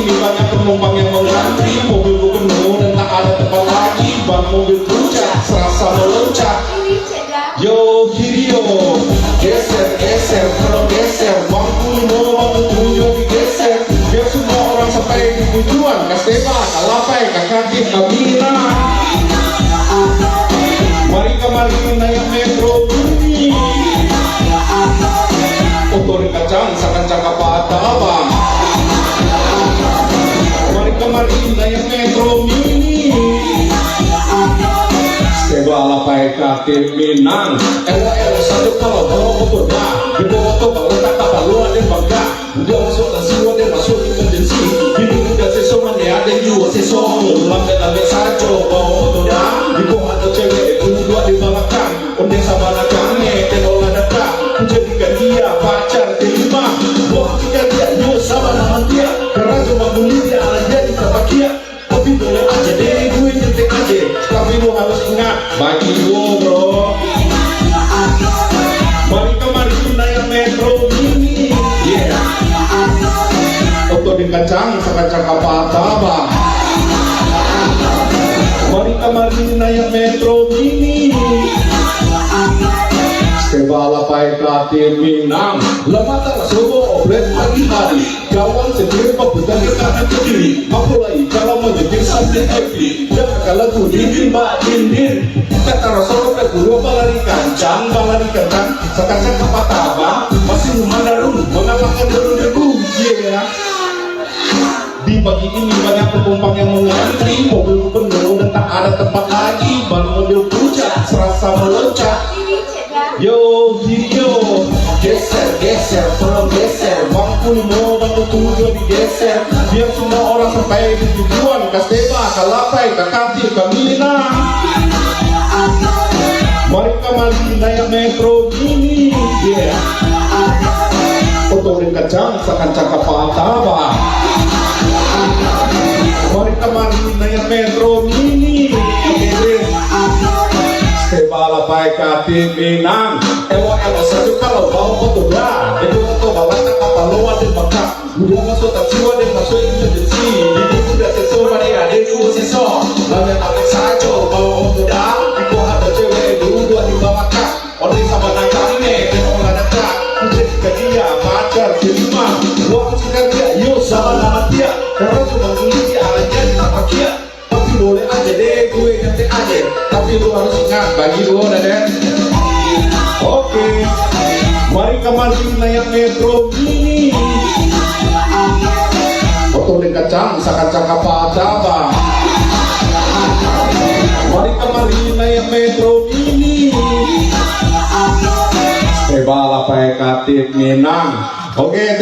ini banyak penumpang yang mengantri. Mobil penuh dan tak ada tempat lagi. Ban mobil puncak, serasa meloncat. Yo kiri yo, geser geser, kalau geser, bangku 5, bangku 7 digeser. Biar semua orang sampai di tujuan. Kasteba, Kalapai, Kakati, Kamina. Mari kemari naik metro mini. Otor kacang, sakan cakap bang. Mari kemari naik metro mini. Steba Lapai Kati Minang. Elo satu kalau bawa motor dah. Di bawah tu bawa tak kapal luar dan bangga. Dia masuk nasiwa dia masuk emergency. Bini muda sesuatu dia ada juga sesuatu. Lambat lambat saja bawa motor dah. Di bawah ada cewek dua di belakang. Onde sama nakangnya tenola dekat. Menjadikan dia pacar terima. Wah jika dia nyus sama nama dia. Karena cuma beli dia ala jadi terpakia. Tapi boleh aja deh gue nyetek aja. Tapi lu harus ingat bagi gue bro. Mari kemari naik metro mini. Yeah. Oto di kacang sakacang kapata bang. Mari kemari naik metro mini. Steba Lapai Kati Minang. Lematan sobo oblet pagi hari. Kawan sendiri pebutan kanan ke kiri. Apalagi kalau menjadi sambil happy. Jangan kalau kudin mbak dindin. Kata Rasul ke guru balari kancang. Sekacang kapata bang. Masih memandarun mengalahkan deru-deru. Yeah. Di pagi ini banyak penumpang yang mengantri. Mobil penuh dan tak ada tempat lagi. Ban mobil puncak serasa meloncat. Yo kiri yo, geser geser, tolong geser. Bangku 5, bangku 7 digeser. Biar semua orang sampai di tujuan. Kasteba, Kalapai, Kakati, Kamina. Mari kemari naik metro mini. Yeah. Otor kacang, sakan cakap bang. Mari kemari naik metro mini. Steba Lapai Kati Minang. Elo satu kalau bawa motor dah. Itu motor bawa tak kapal luar dan bangka. Udah masuk tak jiwa dan masuk emergency. Ini udah sesuatu dia ada dua sesuatu. Lalu apa saja bawa motor dah. Ibu ada cewek dua di bawah kak. Orang sama nakangnya dan orang dekat. Menjadikan dia pacar terima. Waktu sekarang dia yuk sama nama dia. Karena cuma ini arahnya di tapak dia. Tapi boleh aja deh gue ngerti aja. Tapi lu harus ingat bagi lu dan oke. Mari kemari naik metro mini. Otor kacang sakacang kapata bang. Mari kemari naik metro mini. Steba Lapai Kati Minang. Oke.